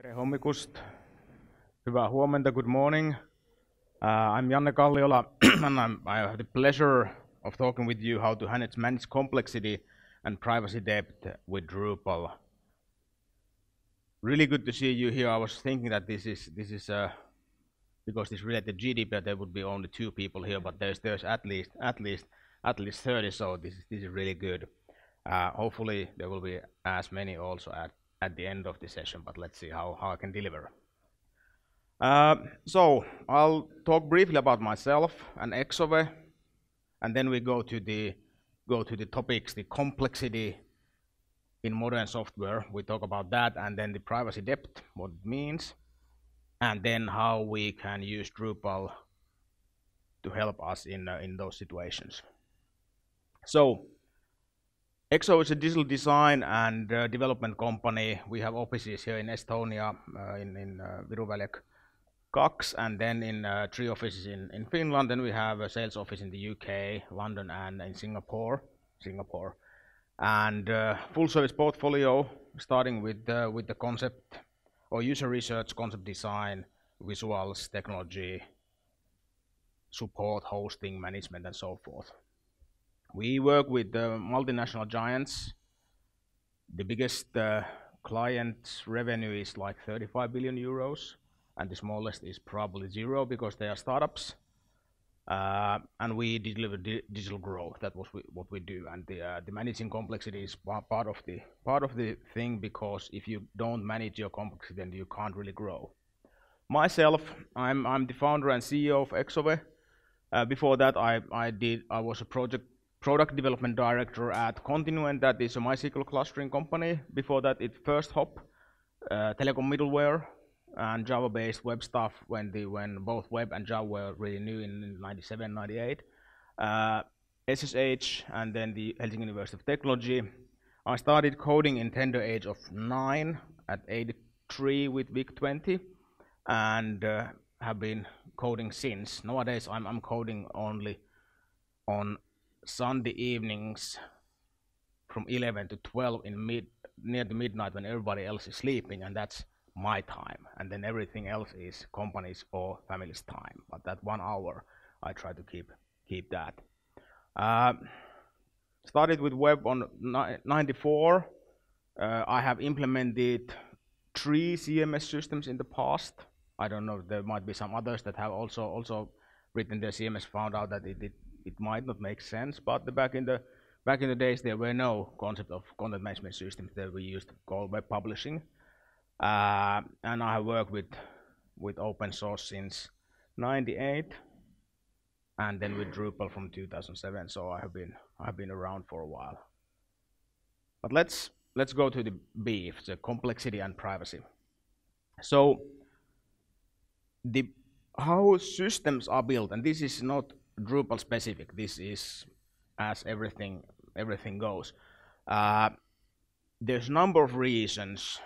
Tere hommikust. Hyvää huomenta, good morning. I'm Janne Kalliola and I have the pleasure of talking with you how to manage complexity and privacy depth with Drupal. Really good to see you here. I was thinking that this is because this related to GDPR, there would be only 2 people here, but there's at least 30, so this is really good. Hopefully there will be as many also at the end of the session, but let's see how I can deliver. So I'll talk briefly about myself and Exove, and then we go to the topics, the complexity in modern software. We talk about that, and then the privacy depth, what it means, and then how we can use Drupal to help us in those situations. So Exo is a digital design and development company. We have offices here in Estonia, in Viruvälek 2, and then in 3 offices in Finland. Then we have a sales office in the UK, London, and in Singapore. And full service portfolio, starting with the concept or user research, concept design, visuals, technology, support, hosting, management, and so forth. We work with multinational giants. The biggest client revenue is like 35 billion euros, and the smallest is probably 0 because they are startups. And we deliver digital growth. That was what we do. And the managing complexity is part of the thing, because if you don't manage your complexity, then you can't really grow. Myself, I'm the founder and CEO of Exove. Before that, I was a product development director at Continuent, that is a MySQL clustering company. Before that, it First Hop, telecom middleware, and Java-based web stuff when both web and Java were really new in 97, 98. SSH, and then the Helsinki University of Technology. I started coding in tender age of 9 at 83 with VIC-20, and have been coding since. Nowadays, I'm coding only on Sunday evenings from 11 to 12 near the midnight when everybody else is sleeping, and that's my time. And then everything else is company's or family's time. But that 1 hour, I try to keep that. Started with web on 94. I have implemented 3 CMS systems in the past. I don't know, there might be some others that have also written their CMS, found out that it might not make sense, but back in the days there were no concept of content management systems that we used to call web publishing. And I have worked with open source since 98, and then with Drupal from 2007. So I have been around for a while. But let's go to the beef, the complexity and privacy. So how systems are built, and this is not Drupal specific. This is as everything goes. There's a number of reasons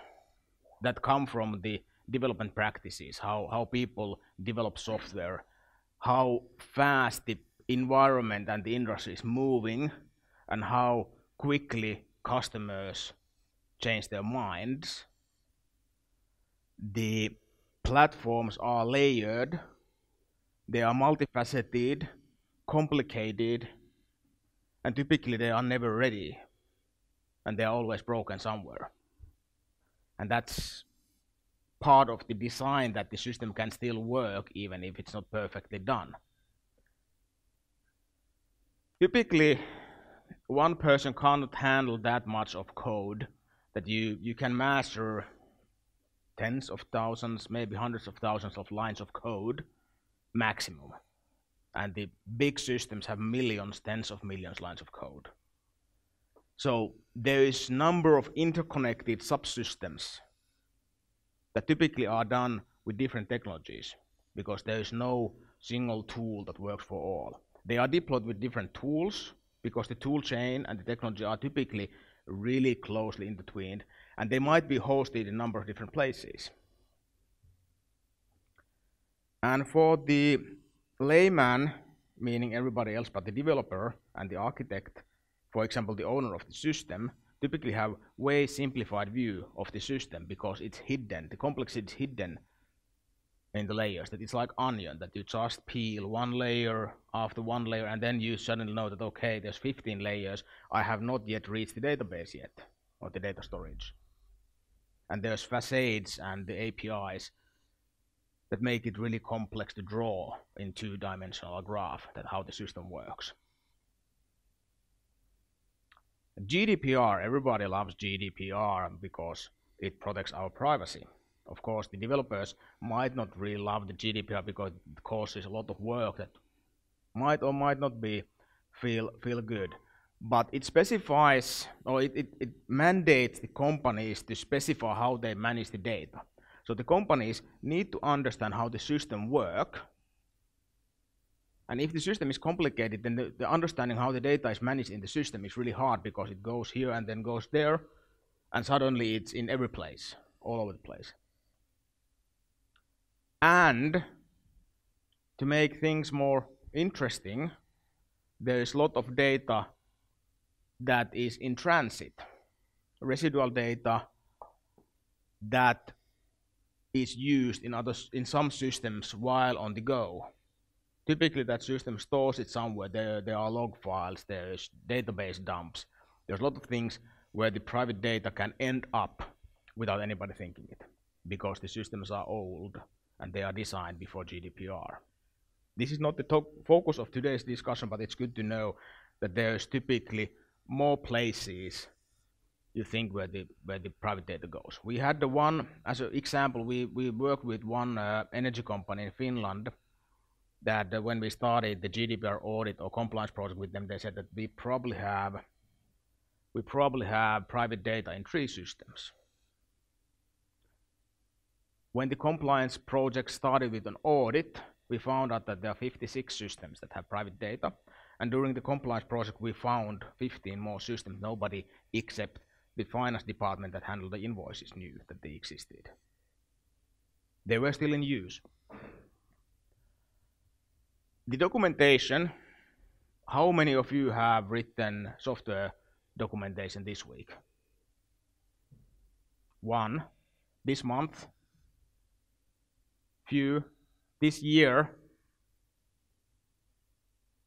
that come from the development practices, how people develop software, how fast the environment and the industry is moving, and how quickly customers change their minds. The platforms are layered, they are multifaceted, complicated, and typically they are never ready, and they are always broken somewhere. And that's part of the design, that the system can still work even if it's not perfectly done. Typically, one person cannot handle that much of code that you can master tens of thousands, maybe hundreds of thousands of lines of code maximum. And the big systems have millions, tens of millions lines of code. So there is a number of interconnected subsystems that typically are done with different technologies, because there is no single tool that works for all. They are deployed with different tools, because the tool chain and the technology are typically really closely intertwined, and they might be hosted in a number of different places. And for the layman, meaning everybody else but the developer and the architect, for example, the owner of the system, typically have way simplified view of the system because it's hidden. The complexity is hidden in the layers, that it's like onion, that you just peel one layer after one layer, and then you suddenly know that, okay, there's 15 layers, I have not yet reached the database yet, or the data storage. And there's facades and the APIs that make it really complex to draw in two-dimensional graph, that how the system works. GDPR, everybody loves GDPR because it protects our privacy. Of course, the developers might not really love the GDPR because it causes a lot of work that might or might not be feel good. But it specifies, or it mandates the companies to specify how they manage the data. So the companies need to understand how the system works. And if the system is complicated, then the understanding how the data is managed in the system is really hard because it goes here and then goes there, and suddenly it's in every place, all over the place. And to make things more interesting, there is a lot of data that is in transit, residual data that is used in some systems while on the go. Typically that system stores it somewhere. There are log files, there's database dumps. There's a lot of things where the private data can end up without anybody thinking it, because the systems are old and they are designed before GDPR. This is not the focus of today's discussion, but it's good to know that there's typically more places you think where the private data goes. We had the one, as an example, we worked with one energy company in Finland that when we started the GDPR audit or compliance project with them, they said that we probably have private data in 3 systems. When the compliance project started with an audit, we found out that there are 56 systems that have private data. And during the compliance project, we found 15 more systems. Nobody except the finance department that handled the invoices knew that they existed. They were still in use. The documentation, how many of you have written software documentation this week? 1. This month? Few. This year?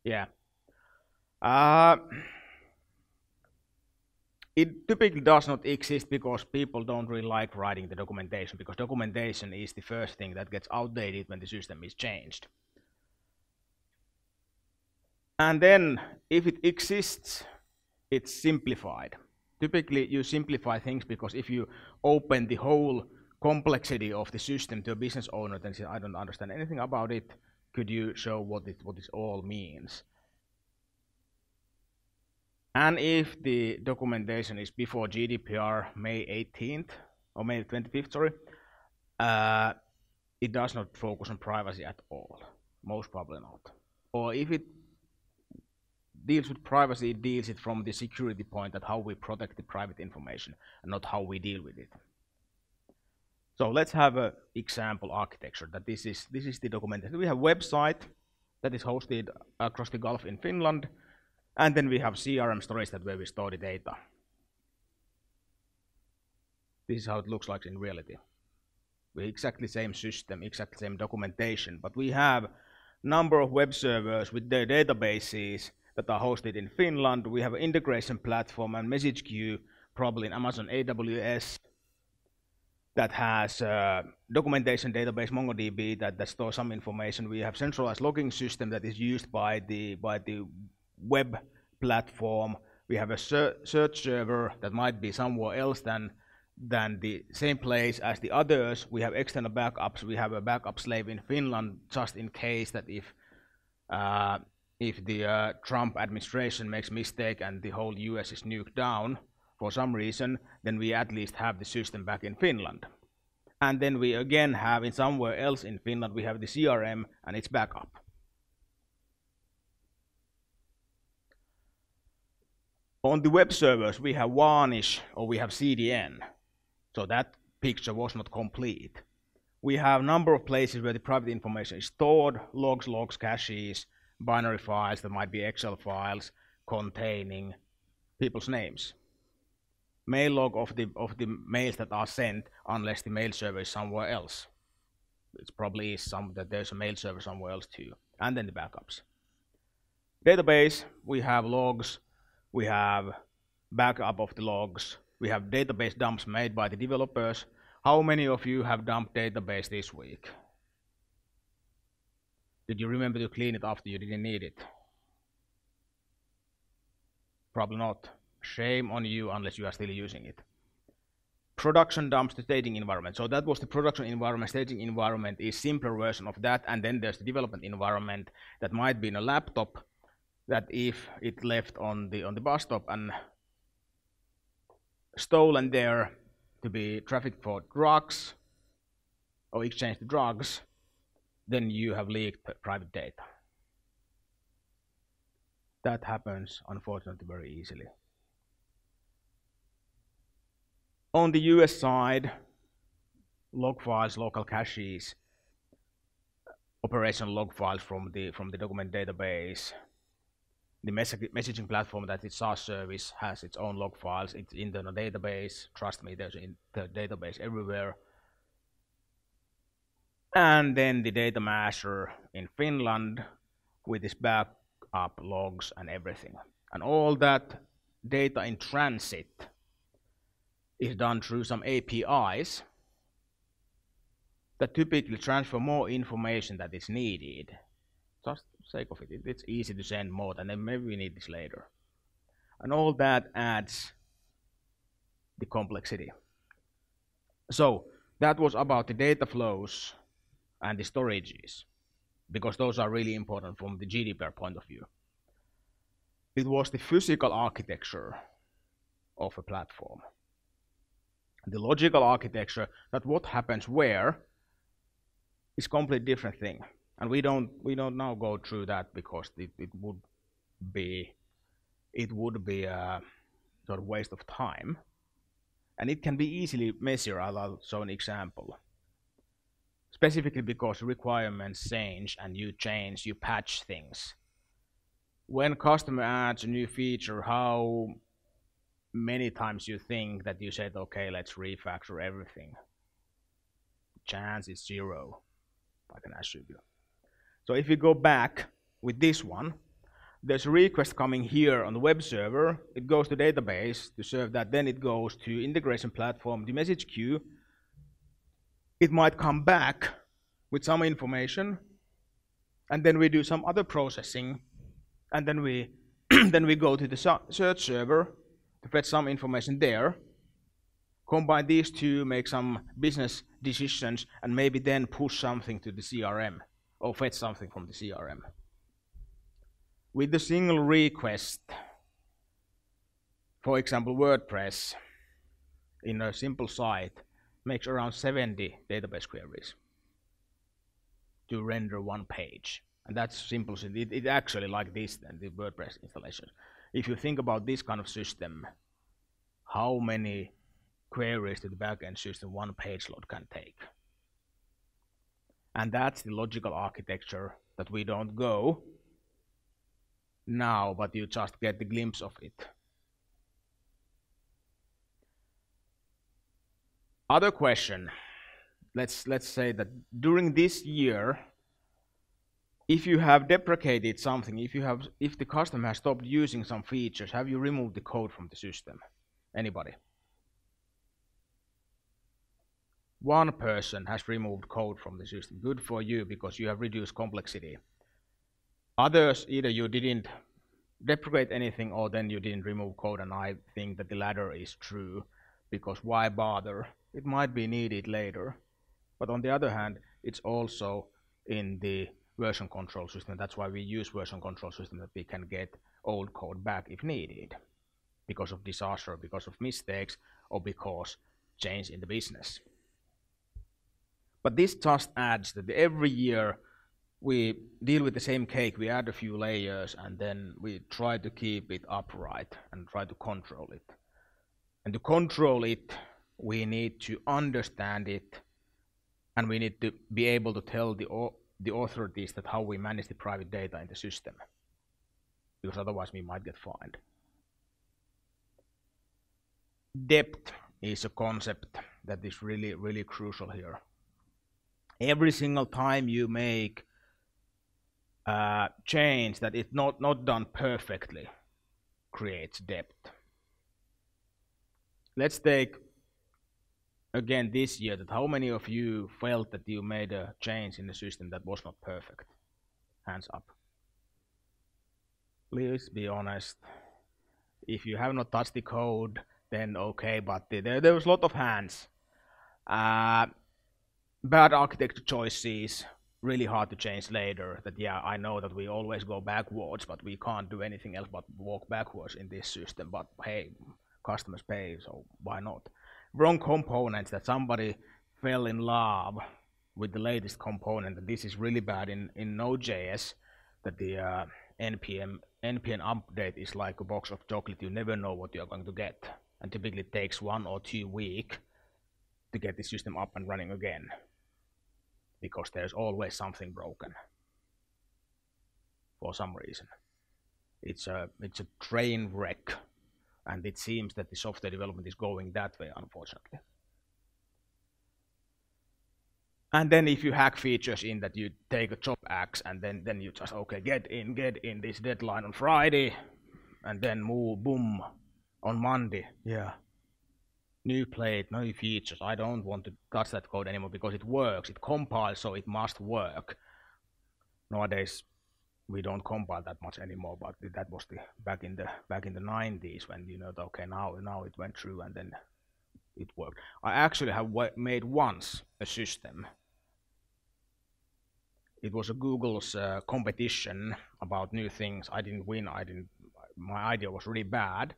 Yeah. It typically does not exist because people don't really like writing the documentation, because documentation is the first thing that gets outdated when the system is changed. And then, if it exists, it's simplified. Typically, you simplify things because if you open the whole complexity of the system to a business owner, then say, I don't understand anything about it, could you show what this all means? And if the documentation is before GDPR, May 18th, or May 25th, sorry, it does not focus on privacy at all. Most probably not. Or if it deals with privacy, it deals it from the security point, that how we protect the private information and not how we deal with it. So let's have an example architecture that this is the documentation. We have a website that is hosted across the Gulf in Finland, and then we have CRM storage that where we store the data. This is how it looks like in reality. We have exactly same system, exactly same documentation, but we have number of web servers with their databases that are hosted in Finland. We have an integration platform and message queue, probably in Amazon AWS, that has a documentation database, MongoDB, that stores some information. We have centralized logging system that is used by the web platform. We have a search server that might be somewhere else than the same place as the others. We have external backups. We have a backup slave in Finland just in case that if the Trump administration makes a mistake and the whole US is nuked down for some reason, then we at least have the system back in Finland. And then we again have in somewhere else in Finland, we have the CRM and its backup. On the web servers, we have Varnish or we have CDN. So that picture was not complete. We have a number of places where the private information is stored, logs, caches, binary files that might be Excel files containing people's names. mail log of the mails that are sent unless the mail server is somewhere else. It probably is that there's a mail server somewhere else too. And then the backups. Database, we have logs, we have backup of the logs, we have database dumps made by the developers. How many of you have dumped database this week? Did you remember to clean it after you didn't need it? Probably not. Shame on you unless you are still using it. Production dumps to staging environment. So that was the production environment. Staging environment is simpler version of that, and then there's the development environment that might be in a laptop that if it left on the bus stop and stolen there to be trafficked for drugs or exchanged drugs, then you have leaked private data. That happens, unfortunately, very easily. On the US side, log files, local caches, operational log files from the document database. The messaging platform that is SaaS service has its own log files. It's in the database. Trust me, there's in the database everywhere. And then the data master in Finland with its backup logs and everything. And all that data in transit is done through some APIs that typically transfer more information that is needed. Just for the sake of it, it's easy to send more, and then maybe we need this later. And all that adds the complexity. So that was about the data flows and the storages, because those are really important from the GDPR point of view. It was the physical architecture of a platform. The logical architecture, that what happens where, is completely different thing. And we don't now go through that because it would be a sort of waste of time. And it can be easily messier. I'll show an example. Specifically because requirements change and you patch things. When customer adds a new feature, how many times you think that you said, okay, let's refactor everything? Chance is 0, I can assure you. So if we go back with this one, there's a request coming here on the web server. It goes to database to serve that. Then it goes to integration platform, the message queue. It might come back with some information, and then we do some other processing, and then we then we go to the search server to fetch some information there, combine these two, make some business decisions, and maybe then push something to the CRM or fetch something from the CRM. With the single request, for example, WordPress in a simple site makes around 70 database queries to render one page. And that's simple. It actually like this, then, the WordPress installation. If you think about this kind of system, how many queries to the backend system one page load can take? And that's the logical architecture that we don't go now, but you just get the glimpse of it. Other question, let's say that during this year, if you have deprecated something, if the customer has stopped using some features, have you removed the code from the system? Anybody? One person has removed code from the system. Good for you, because you have reduced complexity. Others, either you didn't deprecate anything or then you didn't remove code, and I think that the latter is true, because why bother? It might be needed later. But on the other hand, it's also in the version control system. That's why we use version control system, that we can get old code back if needed, because of disaster, because of mistakes, or because change in the business. But this just adds that every year we deal with the same cake, we add a few layers, and then we try to keep it upright and try to control it. And to control it, we need to understand it, and we need to be able to tell the authorities that how we manage the private data in the system, because otherwise we might get fined. depth is a concept that is really, really crucial here. Every single time you make a change that is not done perfectly creates depth. Let's take again this year that how many of you felt that you made a change in the system that was not perfect? Hands up. Please be honest. If you have not touched the code, then okay, but there was a lot of hands. Bad architecture choices, really hard to change later. That yeah, I know that we always go backwards, but we can't do anything else but walk backwards in this system. But hey, customers pay, so why not? Wrong components, that somebody fell in love with the latest component. That this is really bad in Node.js. That the npm update is like a box of chocolate. You never know what you're going to get, and typically it takes 1 or 2 weeks to get the system up and running again, because there's always something broken for some reason. It's a train wreck, and it seems that the software development is going that way, unfortunately. And then if you hack features in that, you take a job axe and then you just, okay, get in this deadline on Friday, and then move, boom, on Monday, yeah. New plate, new features. I don't want to touch that code anymore because it works. It compiles, so it must work. Nowadays, we don't compile that much anymore, but that was the back in the 90s when you know, okay, now it went through and then it worked. I actually have made once a system. It was a Google's competition about new things. I didn't win. My idea was really bad,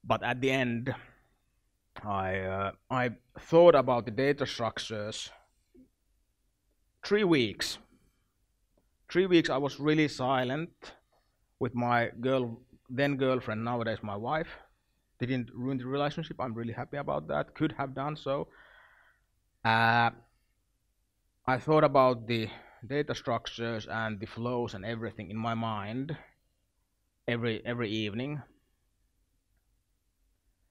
but at the end, I thought about the data structures 3 weeks. 3 weeks I was really silent with my then girlfriend, nowadays my wife. Didn't ruin the relationship. I'm really happy about that. Could have done so. I thought about the data structures and the flows and everything in my mind every evening.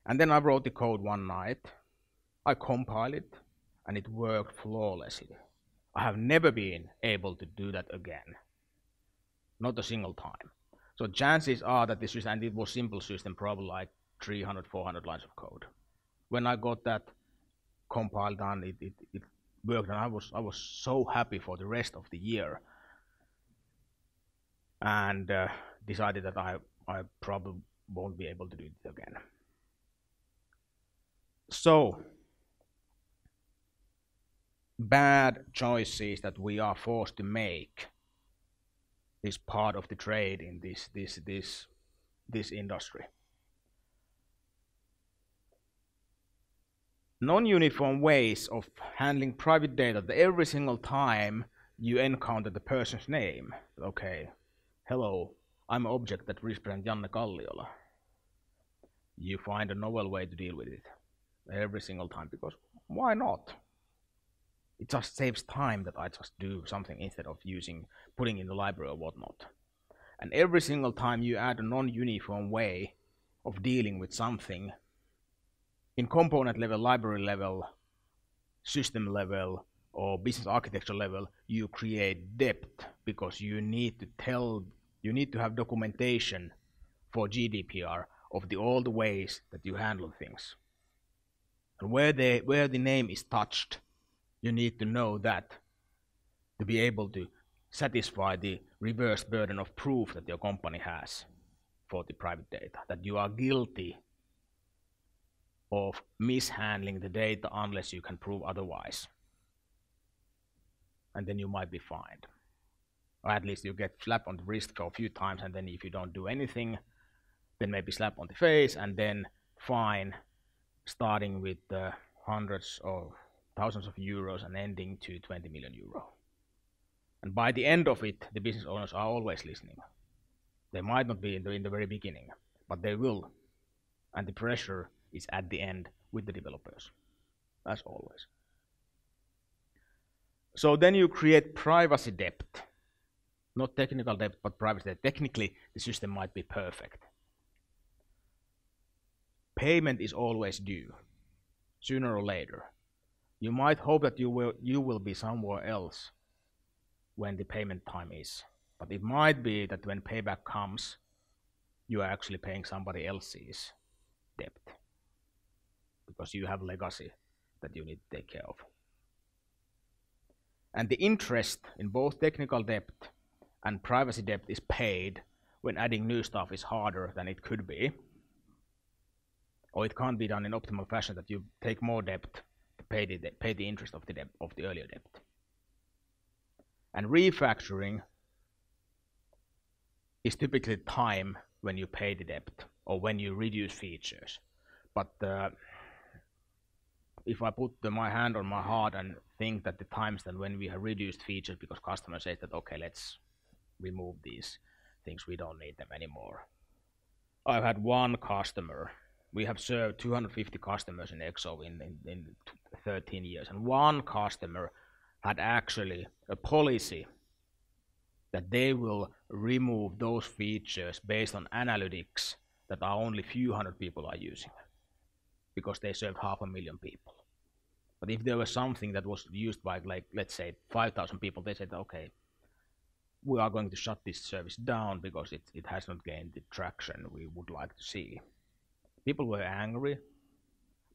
And then I wrote the code one night. I compiled it, and it worked flawlessly. I have never been able to do that again. Not a single time. So chances are that this system, and it was simple system, probably like 300, 400 lines of code. When I got that compiled done, it worked, and I was so happy for the rest of the year. And decided that I probably won't be able to do it again. So, bad choices that we are forced to make is part of the trade in this industry. Non-uniform ways of handling private data. Every single time you encounter the person's name, okay, hello, I'm an object that represents Janne Kalliola. You find a novel way to deal with it every single time, because why not? It just saves time that I just do something instead of putting in the library or whatnot. And every single time you add a non-uniform way of dealing with something, in component level, library level, system level, or business architecture level, you create depth, because you need to have documentation for GDPR of all the ways that you handle things. And where the name is touched, you need to know that to be able to satisfy the reverse burden of proof that your company has for the private data, that you are guilty of mishandling the data unless you can prove otherwise. And then you might be fined. Or at least you get slapped on the wrist for a few times, and then if you don't do anything, then maybe slap on the face, and then fine, starting with hundreds or thousands of euros and ending to 20 million euro. And by the end of it, the business owners are always listening. They might not be in the very beginning, but they will. And the pressure is at the end with the developers, as always. So then you create privacy depth. Not technical depth, but privacy depth. Technically, the system might be perfect. payment is always due, sooner or later. You might hope that you will be somewhere else when the payment time is, but it might be that when payback comes, you are actually paying somebody else's debt because you have legacy that you need to take care of. And the interest in both technical debt and privacy debt is paid when adding new stuff is harder than it could be, or it can't be done in optimal fashion, that you take more debt to pay the interest of the debt of the earlier debt. And refactoring is typically time when you pay the debt or when you reduce features. But if I put my hand on my heart and think that the times that when we have reduced features because customer says that, okay, let's remove these things, we don't need them anymore. I've had one customer. We have served 250 customers in EXO in 13 years, and one customer had actually a policy that they will remove those features based on analytics that are only few hundred people are using, because they served 500,000 people. But if there was something that was used by, like, let's say 5,000 people, they said, okay, we are going to shut this service down because it has not gained the traction we would like to see. People were angry,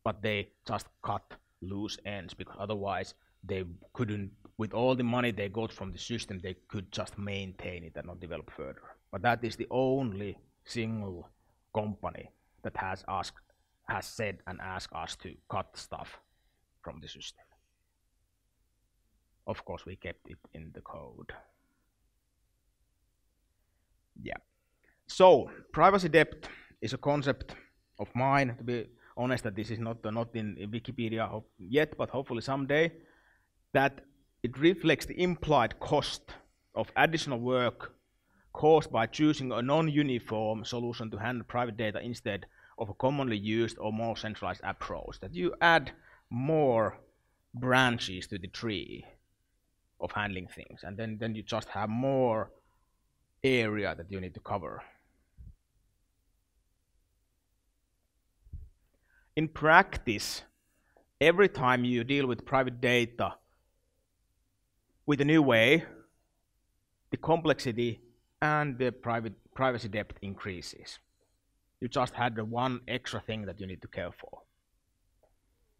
but they just cut loose ends, because otherwise they couldn't, with all the money they got from the system, they could just maintain it and not develop further. But that is the only single company that has said and asked us to cut stuff from the system. Of course, we kept it in the code. Yeah. So privacy debt is a concept of mine. To be honest, that this is not in Wikipedia yet, but hopefully someday, that it reflects the implied cost of additional work caused by choosing a non-uniform solution to handle private data instead of a commonly used or more centralized approach. That you add more branches to the tree of handling things, and then you just have more area that you need to cover. In practice, every time you deal with private data with a new way, the complexity and the privacy debt increases. You just had the one extra thing that you need to care for.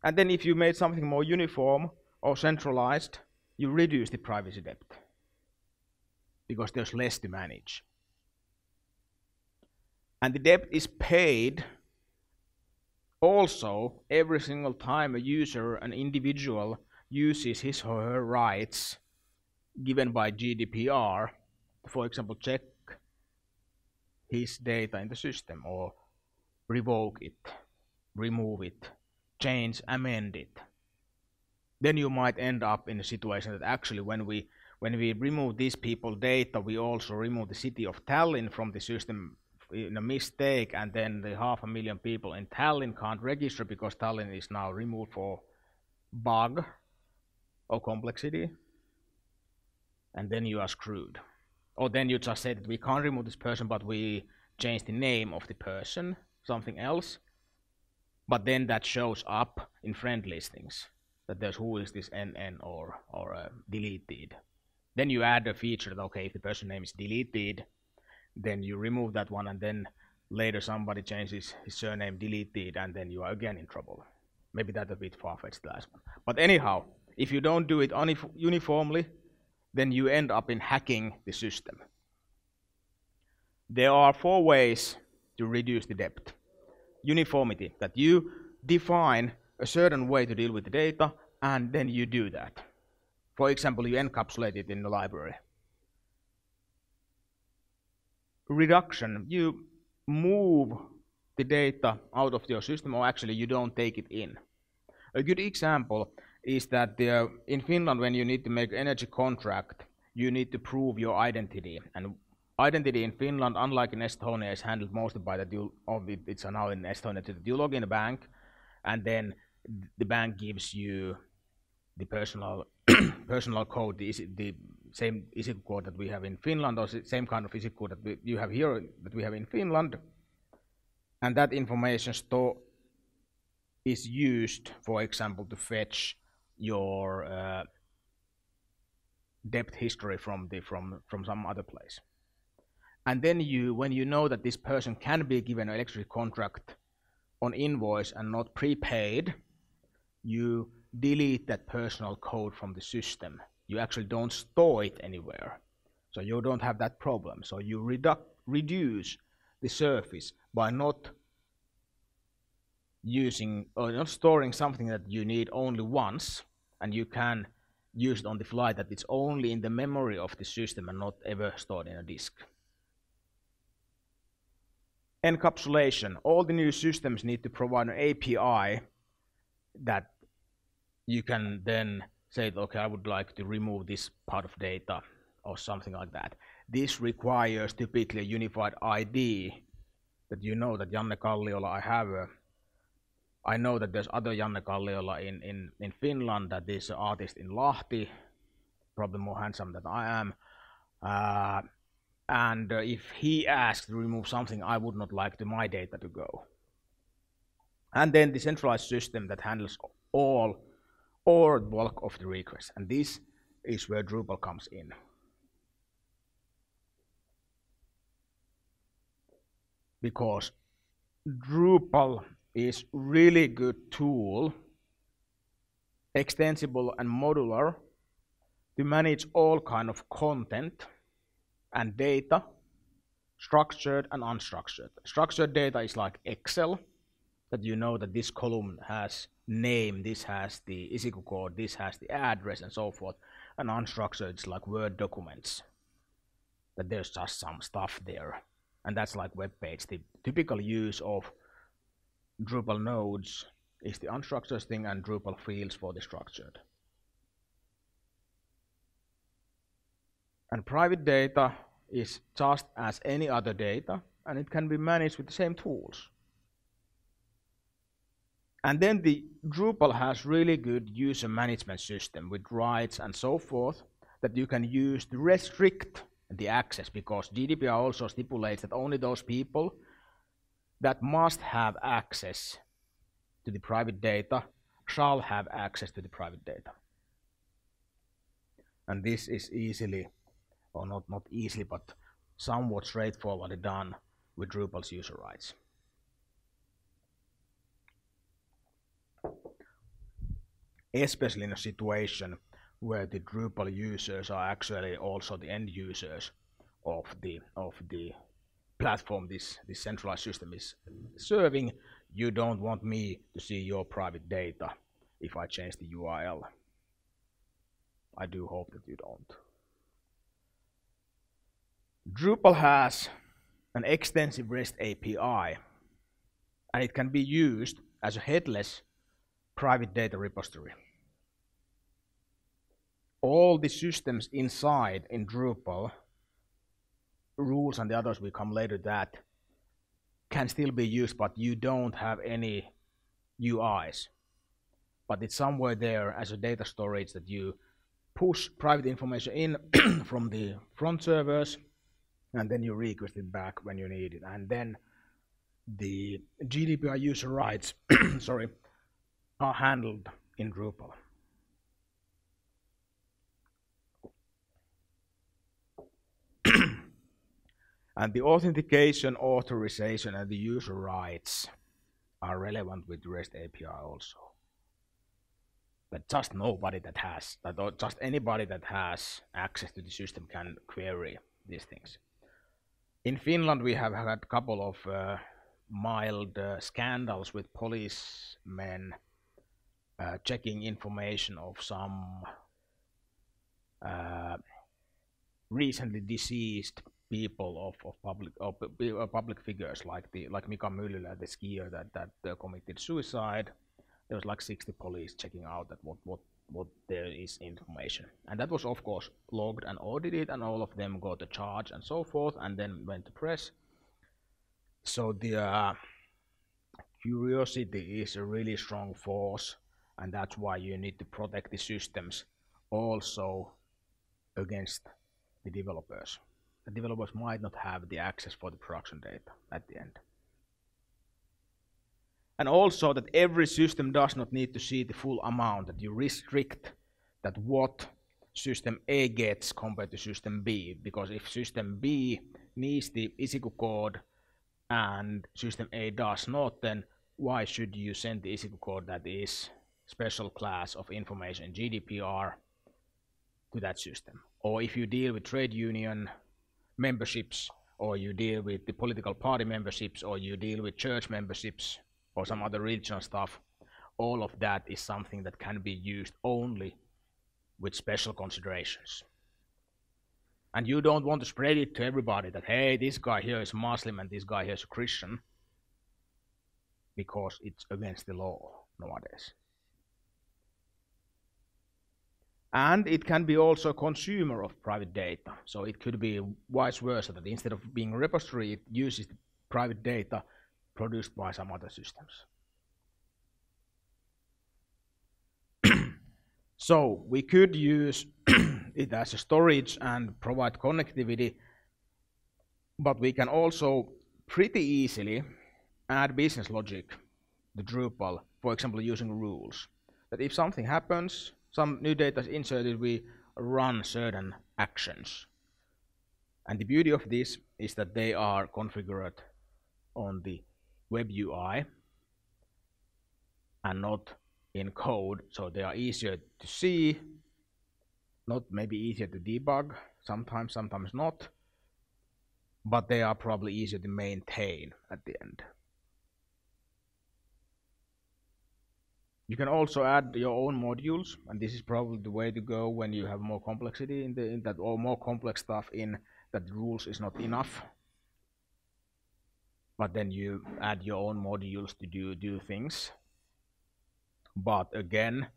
And then if you made something more uniform or centralized, you reduce the privacy debt because there's less to manage. And the debt is paid also every single time a user, an individual, uses his or her rights given by GDPR, for example, check his data in the system, or revoke it, remove it, change, amend it. Then you might end up in a situation that actually when we remove these people's data, we also remove the city of Tallinn from the system in a mistake, and then the 500,000 people in Tallinn can't register because Tallinn is now removed for bug or complexity, and then you are screwed. Or then you just say that we can't remove this person, but we change the name of the person, something else, but then that shows up in friend listings, that there's who is this NN or deleted. Then you add a feature that, okay, if the person name is deleted, then you remove that one, and then later somebody changes his surname deleted, and then you are again in trouble. Maybe that's a bit far-fetched, the last one. But anyhow, if you don't do it uniformly, then you end up in hacking the system. There are 4 ways to reduce the debt. Uniformity, that you define a certain way to deal with the data, and then you do that. For example, you encapsulate it in the library. Reduction, you move the data out of your system, or actually you don't take it in. A good example is that in Finland, when you need to make energy contract, you need to prove your identity. And identity in Finland, unlike in Estonia, is handled mostly by it's now in Estonia, that you log in a bank, and then the bank gives you the personal code, the same ISIC code that we have in Finland, or same kind of ISIC code that you have here, that we have in Finland. And that information is used, for example, to fetch your debt history from some other place. And then when you know that this person can be given an electricity contract on invoice and not prepaid, you delete that personal code from the system. You actually don't store it anywhere. So you don't have that problem. So you reduce the surface by not using or not storing something that you need only once, and you can use it on the fly, that it's only in the memory of the system and not ever stored in a disk. Encapsulation. All the new systems need to provide an API that you can then say, okay, I would like to remove this part of data or something like that. This requires typically a unified ID that you know that Janne Kalliola, I know that there's other Janne Kalliola in Finland, that is an artist in Lahti, probably more handsome than I am. And if he asks to remove something, I would not like my data to go. And then the centralized system that handles all or bulk of the requests. And this is where Drupal comes in. Because Drupal is really good tool, extensible and modular, to manage all kind of content and data, structured and unstructured. Structured data is like Excel, that you know that this column has name, this has the ISIQ code, this has the address, and so forth. And unstructured, it's like Word documents, that there's just some stuff there. And that's like web page. The typical use of Drupal nodes is the unstructured thing, and Drupal fields for the structured. And private data is just as any other data, and it can be managed with the same tools. And then the Drupal has really good user management system with rights and so forth that you can use to restrict the access, because GDPR also stipulates that only those people that must have access to the private data shall have access to the private data. And this is easily, or not easily, but somewhat straightforwardly done with Drupal's user rights. Especially in a situation where the Drupal users are actually also the end users of the platform this centralized system is serving. You don't want me to see your private data if I change the URL. I do hope that you don't. Drupal has an extensive REST API, and it can be used as a headless private data repository. All the systems inside in Drupal, rules and the others will come later, that can still be used, but you don't have any UIs. But it's somewhere there as a data storage that you push private information in from the front servers, and then you request it back when you need it. And then the GDPR user rights sorry, are handled in Drupal. And the authentication, authorization, and the user rights are relevant with REST API also. But just nobody that has, just anybody that has access to the system can query these things. In Finland, we have had a couple of mild scandals with policemen checking information of some recently deceased people of public figures, like Mika Myllylä, the skier that committed suicide. There was like 60 police checking out that what there is information, and that was of course logged and audited, and all of them got a charge and so forth, and then went to press. So the curiosity is a really strong force, and that's why you need to protect the systems also against the developers. The developers might not have the access for the production data at the end. And also that every system does not need to see the full amount, that you restrict that what system A gets compared to system B, because if system B needs the ESICU code and system A does not, then why should you send the ESICU code that is special class of information GDPR to that system? Or if you deal with trade union memberships, or you deal with the political party memberships, or you deal with church memberships, or some other regional stuff, all of that is something that can be used only with special considerations. And you don't want to spread it to everybody that, hey, this guy here is Muslim and this guy here is a Christian, because it's against the law nowadays. And it can be also a consumer of private data. So it could be vice versa, that instead of being a repository, it uses the private data produced by some other systems. So we could use it as a storage and provide connectivity, but we can also pretty easily add business logic to Drupal, for example, using rules. That if something happens, some new data is inserted, we run certain actions. And the beauty of this is that they are configured on the web UI and not in code, so they are easier to see, not maybe easier to debug, sometimes not, but they are probably easier to maintain at the end. You can also add your own modules, and this is probably the way to go when you have more complexity in that, or more complex stuff in that rules is not enough. But then you add your own modules to do things. But again,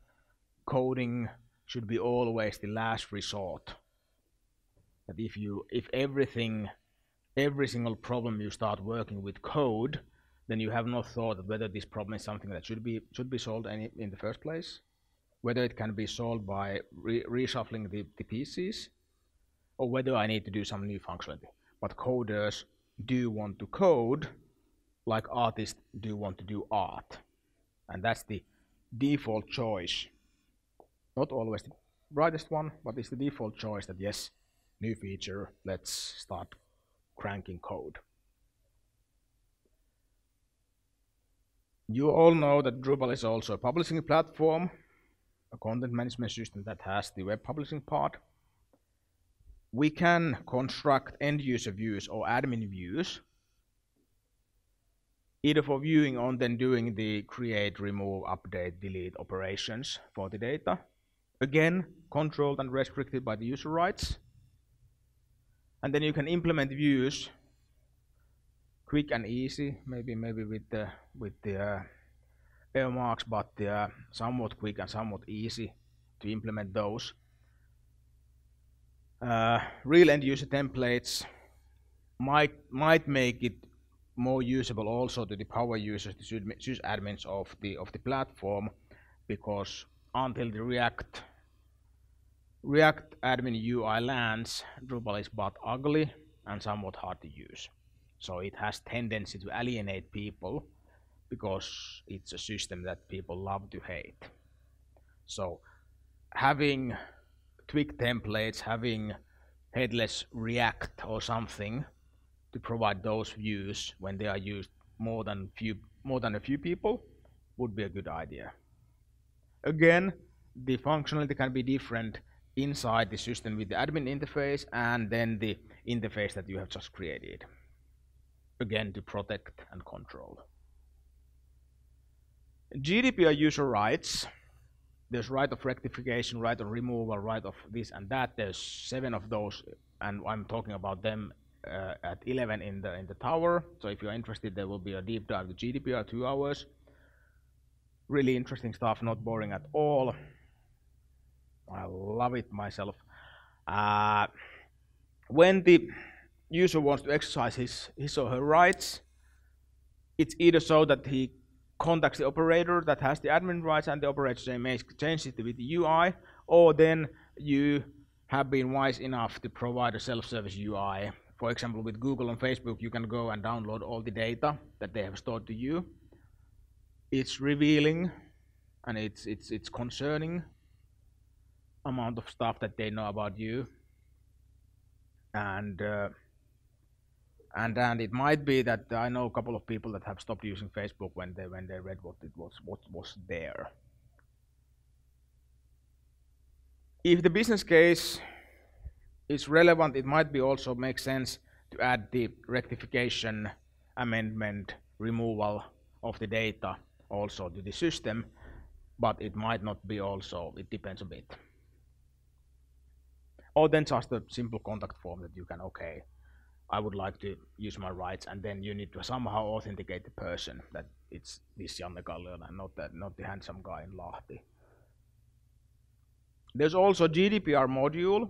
coding should be always the last resort. That if every single problem you start working with code, then you have not thought of whether this problem is something that should be solved in the first place, whether it can be solved by reshuffling the pieces, or whether I need to do some new functionality. But coders do want to code like artists do want to do art. And that's the default choice. Not always the brightest one, but it's the default choice that yes, new feature, let's start cranking code. You all know that Drupal is also a publishing platform, a content management system that has the web publishing part. We can construct end-user views or admin views, either for viewing or then doing the create, remove, update, delete operations for the data. Again, controlled and restricted by the user rights. And then you can implement views quick and easy, maybe with the earmarks, but somewhat quick and somewhat easy to implement those. Real end user templates might make it more usable also to the power users, the sysadmins of the platform, because until the React admin UI lands, Drupal is but ugly and somewhat hard to use. So it has tendency to alienate people because it's a system that people love to hate. So having Twig templates, having headless React or something to provide those views when they are used more than a few people would be a good idea. Again, the functionality can be different inside the system with the admin interface and then the interface that you have just created. Again, to protect and control. GDPR user rights. There's right of rectification, right of removal, right of this and that. There's 7 of those, and I'm talking about them at 11 in the tower. So if you're interested, there will be a deep dive to GDPR, 2 hours. Really interesting stuff, not boring at all. I love it myself. When the user wants to exercise his or her rights, it's either so that he contacts the operator that has the admin rights and the operator makes changes with the UI, or then you have been wise enough to provide a self-service UI. For example, with Google and Facebook, you can go and download all the data that they have stored to you. it's revealing, and it's concerning amount of stuff that they know about you, and and it might be that I know a couple of people that have stopped using Facebook when they read what was there. If the business case is relevant, it might be also make sense to add the rectification, amendment, removal of the data also to the system, but it might not be also, it depends a bit. Or then just a simple contact form that you can, okay, I would like to use my rights, and then you need to somehow authenticate the person that it's this Janne Kalliola and not the handsome guy in Lahti. There's also GDPR module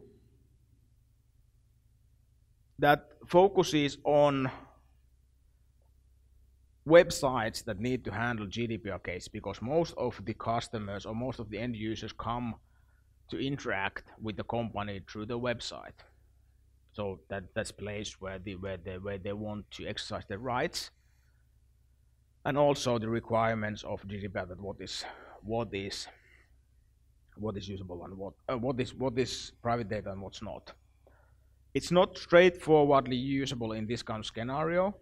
that focuses on websites that need to handle GDPR case, because most of the customers or most of the end users come to interact with the company through the website. So that's place where they want to exercise their rights, and also the requirements of GDPR, that what is usable and what is private data and what's not. It's not straightforwardly usable in this kind of scenario.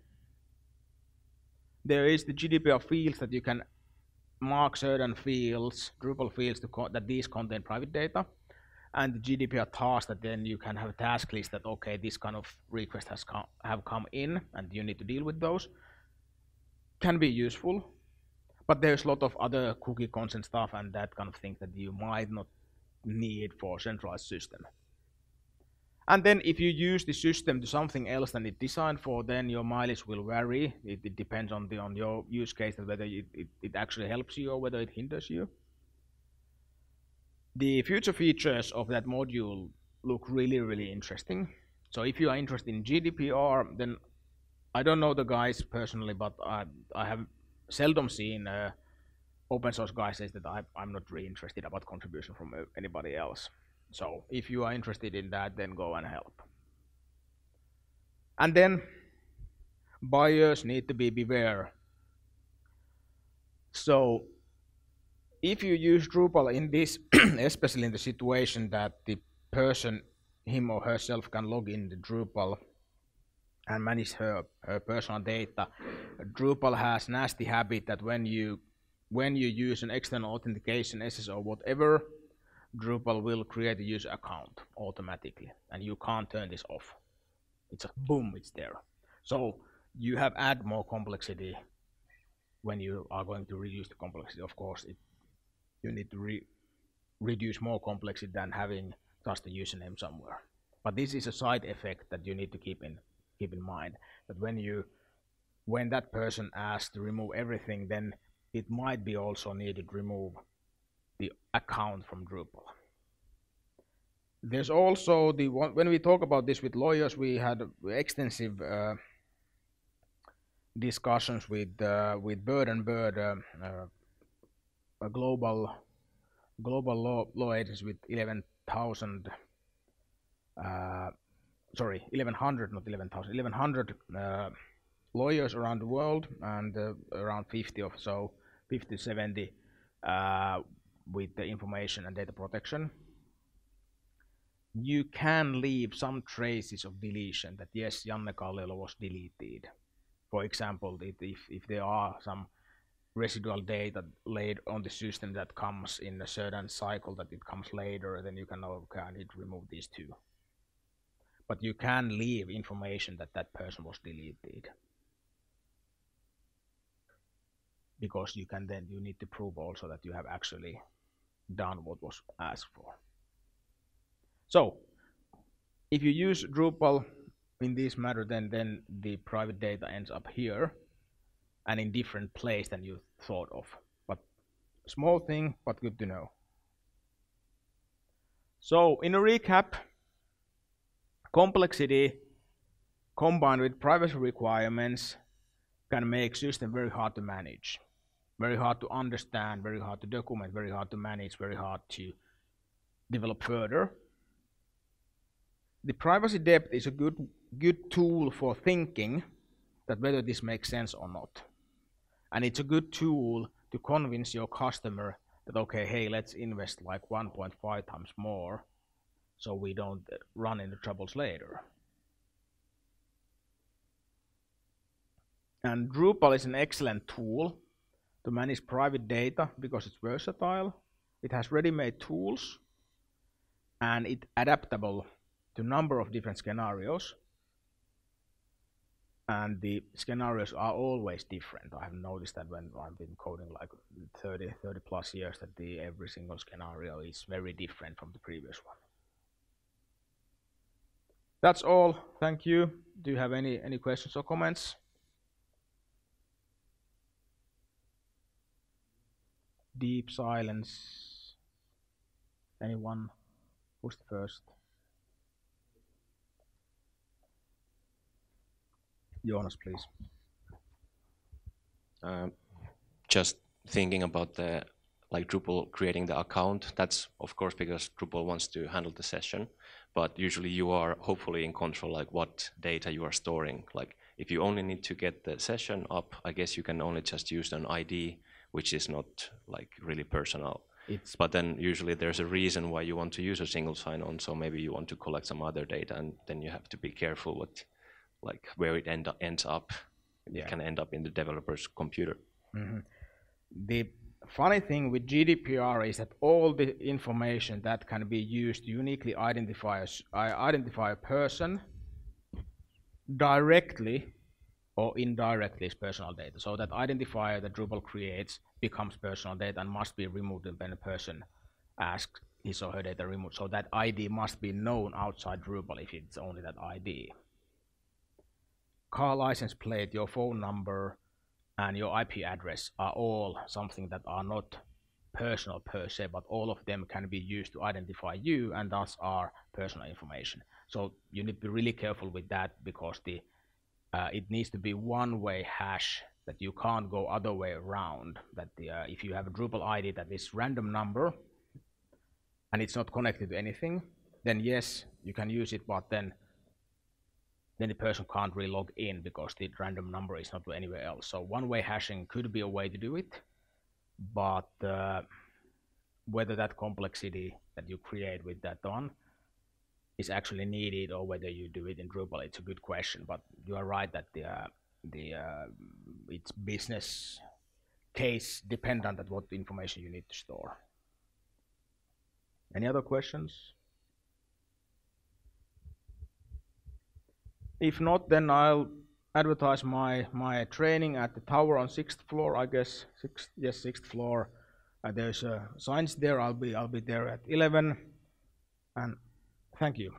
There is the GDPR fields that you can mark certain fields, Drupal fields, that these contain private data, and the GDPR task that then you can have a task list that, okay, this kind of request have come in and you need to deal with those. Can be useful, but there's a lot of other cookie consent stuff and that kind of thing that you might not need for a centralized system. And then if you use the system to something else than it's designed for, then your mileage will vary. It depends on your use case, whether it actually helps you or whether it hinders you. The future features of that module look really, really interesting. So if you are interested in GDPR, then I don't know the guys personally, but I have seldom seen open source guys say that I'm not really interested about contribution from anybody else. So if you are interested in that, then go and help. And then buyers need to be beware. So if you use Drupal in this, especially in the situation that the person, him or herself, can log in to Drupal and manage her personal data, Drupal has nasty habit that when you use an external authentication, SSO, whatever, Drupal will create a user account automatically, and you can't turn this off. It's a boom, it's there. So you have add more complexity when you are going to reduce the complexity. Of course, you need to reduce more complexity than having just a username somewhere. But this is a side effect that you need to keep in mind, that when that person asks to remove everything, then it might be also needed to remove the account from Drupal. There's also when we talk about this with lawyers, we had extensive discussions with Bird and Bird, a global law agency with 11,000. 1,100, not 11,000, 1,100 lawyers around the world, and around 50 or so, 50 to 70 with the information and data protection. You can leave some traces of deletion, that yes, Janne Kalliola was deleted. For example, if there are some residual data laid on the system that comes in a certain cycle, that it comes later, then you can know, okay, I need to remove these two. But you can leave information that that person was deleted, because you need to prove also that you have actually done what was asked for. So if you use Drupal in this matter, then the private data ends up here and in different place than you thought of. But small thing, but good to know. So in a recap, complexity combined with privacy requirements can make system very hard to manage, very hard to understand, very hard to document, very hard to manage, very hard to develop further. The privacy depth is a good tool for thinking that whether this makes sense or not. And it's a good tool to convince your customer that, okay, hey, let's invest like 1.5 times more so we don't run into troubles later. And Drupal is an excellent tool to manage private data because it's versatile. It has ready-made tools and it's adaptable to a number of different scenarios. And the scenarios are always different. I have noticed that when I've been coding like 30 plus years that every single scenario is very different from the previous one. That's all. Thank you. Do you have any questions or comments? Deep silence. Anyone? Who's the first? Jonas, please. Just thinking about the Drupal creating the account. That's of course because Drupal wants to handle the session, but usually you are hopefully in control like what data you are storing. Like if you only need to get the session up, I guess you can only just use an ID, which is not like really personal. But then usually there's a reason why you want to use a single sign-on. So maybe you want to collect some other data, and then you have to be careful what, like where it ends up. Yeah. It can end up in the developer's computer. Mm-hmm. The funny thing with GDPR is that all the information that can be used to uniquely identify a person directly or indirectly is personal data. So that identifier that Drupal creates becomes personal data and must be removed when a person asks his or her data removed. So that ID must be known outside Drupal if it's only that ID. Car license plate, your phone number, and your IP address are all something that are not personal per se, but all of them can be used to identify you and thus are personal information. So you need to be really careful with that because it needs to be one-way hash that you can't go other way around. That if you have a Drupal ID that is random number and it's not connected to anything, then yes, you can use it, but then the person can't really log in because the random number is not anywhere else. So one-way hashing could be a way to do it, but whether that complexity that you create with that on is actually needed or whether you do it in Drupal, it's a good question. But you are right that it's business case dependent on what information you need to store. Any other questions? If not, then I'll advertise my training at the tower on 6th floor, I guess. 6th floor. There's signs there. I'll be there at 11. And thank you.